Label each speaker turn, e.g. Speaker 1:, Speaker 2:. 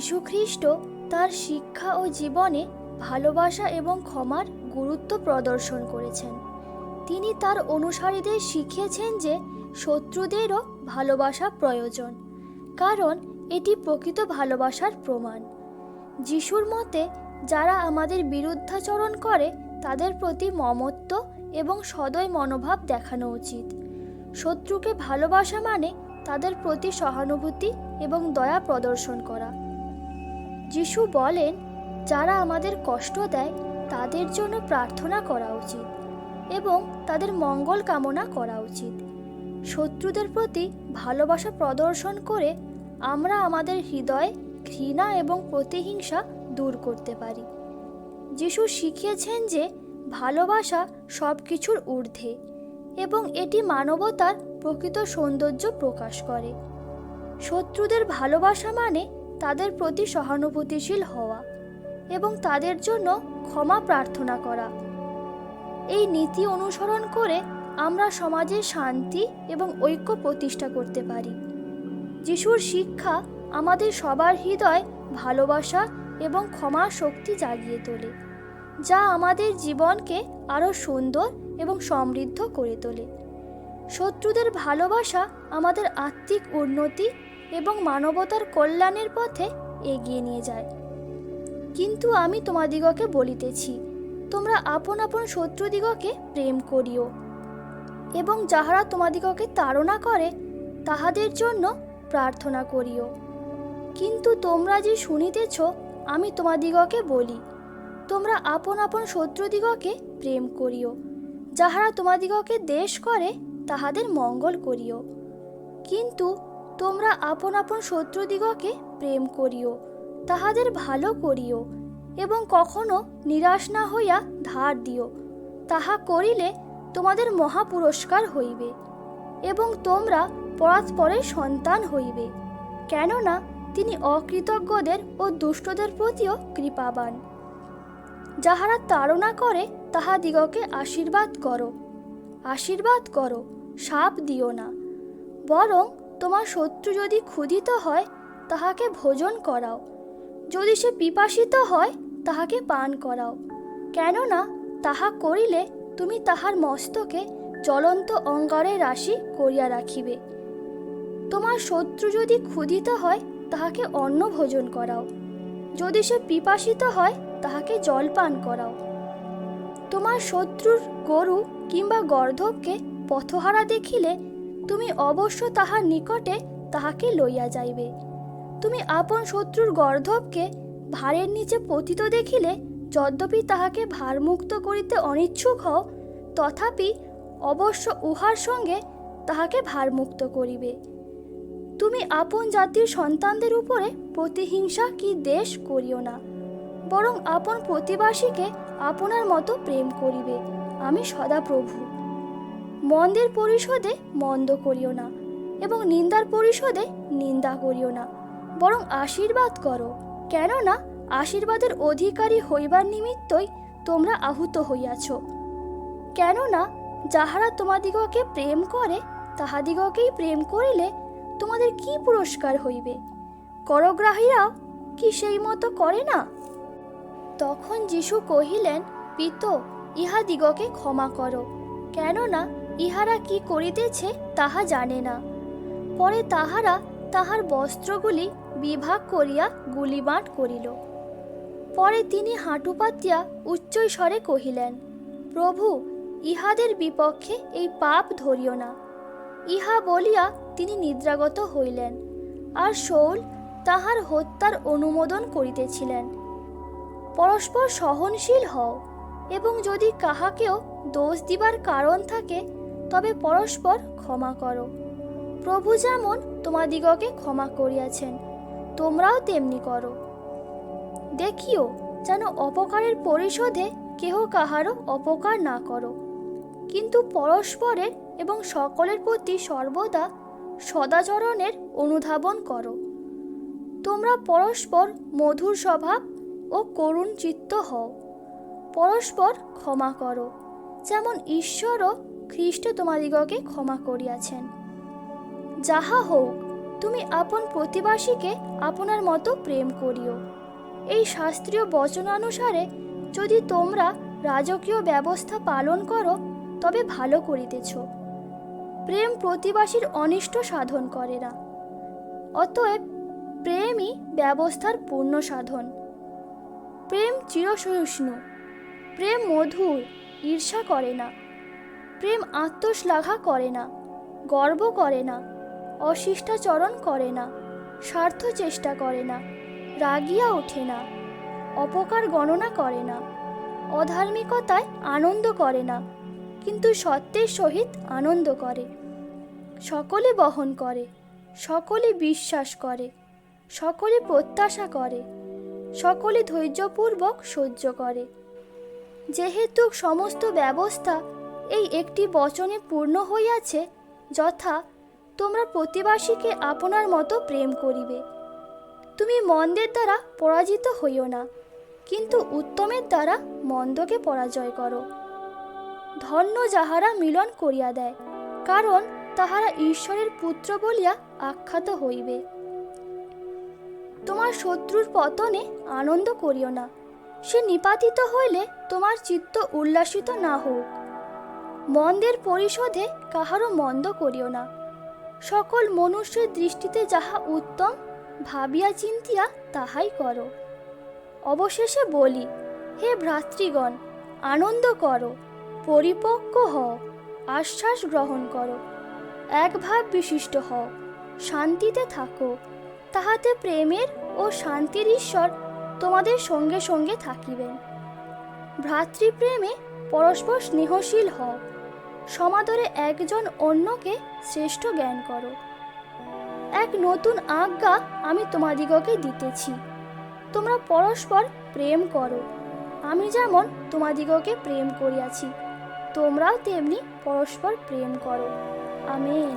Speaker 1: যীশুখ্রিস্ট তার শিক্ষা ও জীবনে ভালোবাসা এবং ক্ষমার গুরুত্ব প্রদর্শন করেছেন। তিনি তার অনুসারীদের শিখিয়েছেন যে শত্রুদেরও ভালোবাসা প্রয়োজন, কারণ এটি প্রকৃত ভালোবাসার প্রমাণ। যিশুর মতে যারা আমাদের বিরুদ্ধাচরণ করে তাদের প্রতি মমত্ব এবং সদয় মনোভাব দেখানো উচিত। শত্রুকে ভালোবাসা মানে তাদের প্রতি সহানুভূতি এবং দয়া প্রদর্শন করা। যিশু বলেন, যারা আমাদের কষ্ট দেয় তাদের জন্য প্রার্থনা করা উচিত এবং তাদের মঙ্গল কামনা করা উচিত। শত্রুদের প্রতি ভালোবাসা প্রদর্শন করে আমরা আমাদের হৃদয়ে ঘৃণা এবং প্রতিহিংসা দূর করতে পারি। যিশু শিখিয়েছেন যে ভালোবাসা সব কিছুর ঊর্ধ্বে এবং এটি মানবতার প্রকৃত সৌন্দর্য প্রকাশ করে। শত্রুদের ভালোবাসা মানে তাদের প্রতি সহানুভূতিশীল হওয়া এবং তাদের জন্য ক্ষমা প্রার্থনা করা। এই নীতি অনুসরণ করে আমরা সমাজে শান্তি এবং ঐক্য প্রতিষ্ঠা করতে পারি। যিশুর শিক্ষা আমাদের সবার হৃদয় ভালোবাসা এবং ক্ষমার শক্তি জাগিয়ে তোলে, যা আমাদের জীবনকে আরও সুন্দর এবং সমৃদ্ধ করে তোলে। শত্রুদের ভালোবাসা আমাদের আত্মিক উন্নতি এবং মানবতার কল্যাণের পথে এগিয়ে নিয়ে যায়। কিন্তু আমি তোমাদিগকে বলিতেছি, তোমরা আপন আপন শত্রুদিগকে প্রেম করিও এবং যাহারা তোমাদিগকে তাড়না করে তাহাদের জন্য প্রার্থনা করিও। কিন্তু তোমরা যে শুনিতেছ, আমি তোমাদিগকে বলি, তোমরা আপন আপন শত্রুদিগকে প্রেম করিও, যাহারা তোমাদিগকে দ্বেষ করে তাহাদের মঙ্গল করিও। কিন্তু তোমরা আপন আপন শত্রুদিগকে প্রেম করিও, তাহাদের ভালো করিও এবং কখনো নিরাশ না হইয়া ধার দিও। তাহা করিলে তোমাদের মহাপুরস্কার হইবে এবং তোমরা পরস্পরের সন্তান হইবে, কেননা তিনি অকৃতজ্ঞদের ও দুষ্টদের প্রতিও কৃপাবান। যাহারা তাড়না করে তাহাদিগকে আশীর্বাদ করো, শাপ দিও না। বরং তোমার শত্রু যদি ক্ষুধিত হয় তাহাকে ভোজন করাও, যদি সে পিপাসিত হয় তাহাকে পান করাও, কেননা তাহা করিলে তুমি তাহার মস্তকে জ্বলন্ত অঙ্গারের রাশি করিয়া রাখিবে। তোমার শত্রু যদি ক্ষুধিত হয় তাহাকে অন্ন ভোজন করাও, যদি সে পিপাসিত হয় তাহাকে জল পান করাও। তোমার শত্রুর গরু কিংবা গর্ধবকে পথহারা দেখিলে তুমি অবশ্য তাহার নিকটে তাহাকে লইয়া যাইবে। তুমি আপন শত্রুর গর্ধবকে ভারের নিচে পতিত দেখিলে যদ্যপি তাহাকে ভারমুক্ত করিতে অনিচ্ছুক হও, তথাপি অবশ্য উহার সঙ্গে তাহাকে ভারমুক্ত করিবে। তুমি আপন জাতির সন্তানদের উপরে প্রতিহিংসা কি দ্বেষ করিও না, বরং আপন প্রতিবাসীকে আপনার মতো প্রেম করিবে। আমি সদাপ্রভু। মন্দের পরিশোধে মন্দ করিও না এবং নিন্দার পরিশোধে নিন্দা করিও না, বরং আশীর্বাদ করো, কেননা আশীর্বাদের অধিকারী হইবার নিমিত্তই তোমরা আহুত হইয়াছ। কেননা যাহারা তোমাদিগকে প্রেম করে তাহাদিগকেই প্রেম করিলে তোমাদের কি পুরস্কার হইবে? করগ্রাহীরাও কি সেই মতো করে না? তখন যিশু কহিলেন, পিতো, ইহাদিগকে ক্ষমা করো, কেননা ইহারা কি করিতেছে তাহা জানে না। পরে তাহারা তাহার বস্ত্রগুলি বিভাগ করিয়া গুলিবাঁট করিল। পরে তিনি হাঁটু পাতিয়া উচ্চ স্বরে কহিলেন, প্রভু, ইহাদের বিপক্ষে এই পাপ ধরিও না। ইহা বলিয়া তিনি নিদ্রাগত হইলেন। আর শৌল তাহার হত্যার অনুমোদন করিতেছিলেন। পরস্পর সহনশীল হও এবং যদি কাহাকেও দোষ দিবার কারণ থাকে তবে পরস্পর ক্ষমা করো। প্রভু যেমন তোমাদিগকে ক্ষমা করিয়াছেন, তোমরাও তেমনি করো। দেখিও যেন অপকারের পরিশোধে কেহ কাহারও অপকার না করো, কিন্তু পরস্পরের এবং সকলের প্রতি সর্বদা সদাচরণের অনুধাবন করো। তোমরা পরস্পর মধুর স্বভাব ও করুণ চিত্ত হও। পরস্পর ক্ষমা করো, যেমন ঈশ্বরও খ্রিস্ট তোমাদিগকে ক্ষমা করিয়াছেন। যাহা হোক, তুমি আপন প্রতিবাসীকে আপনার মতো প্রেম করিও। এই শাস্ত্রীয় বচনানুসারে যদি তোমরা রাজকীয় ব্যবস্থা পালন করো তবে ভালো করিতেছ। প্রেম প্রতিবাসীর অনিষ্ট সাধন করে না, অতএব প্রেমই ব্যবস্থার পূর্ণ সাধন। প্রেম চিরসহিষ্ণু, প্রেম মধুর, ঈর্ষা করে না। প্রেম আত্মশ্লাঘা করে না, গর্ব করে না, অশিষ্টাচরণ করে না, স্বার্থ চেষ্টা করে না, রাগিয়া ওঠে না, অপকার গণনা করে না, অধার্মিকতায় আনন্দ করে না, কিন্তু সত্যের সহিত আনন্দ করে। সকলে বহন করে, সকলে বিশ্বাস করে, সকলে প্রত্যাশা করে, সকলে ধৈর্যপূর্বক সহ্য করে। যেহেতু সমস্ত ব্যবস্থা এই একটি বচনে পূর্ণ হইয়াছে, যথা তোমরা প্রতিবাসীকে আপনার মতো প্রেম করিবে। তুমি মন্দের দ্বারা পরাজিত হইও না, কিন্তু উত্তমের দ্বারা মন্দকে পরাজয় করো। ধন্য যাহারা মিলন করিয়া দেয়, কারণ তাহারা ঈশ্বরের পুত্র বলিয়া আখ্যাত হইবে। তোমার শত্রুর পতনে আনন্দ করিও না, সে নিপাতিত হইলে তোমার চিত্ত উল্লাসিত না হোক। মন্দের পরিশোধে কাহারও মন্দ করিও না। সকল মনুষ্যের দৃষ্টিতে যাহা উত্তম ভাবিয়া চিন্তিয়া তাহাই করো। অবশেষে বলি, হে ভ্রাতৃগণ, আনন্দ করো, পরিপক্ক হও, আশ্বাস গ্রহণ করো, এক ভাব বিশিষ্ট হও, শান্তিতে থাকো, তাহাতে প্রেমের ও শান্তির ঈশ্বর তোমাদের সঙ্গে সঙ্গে থাকিবেন। ভ্রাতৃপ্রেমে পরস্পর স্নেহশীল হও, সমাদরে একজন অন্যকে শ্রেষ্ঠ জ্ঞান করো। এক নতুন আজ্ঞা আমি তোমাদিগকে দিতেছি, তোমরা পরস্পর প্রেম করো। আমি যেমন তোমাদিগকে প্রেম করিয়াছি, তোমরাও তেমনি পরস্পর প্রেম করো। আমেন।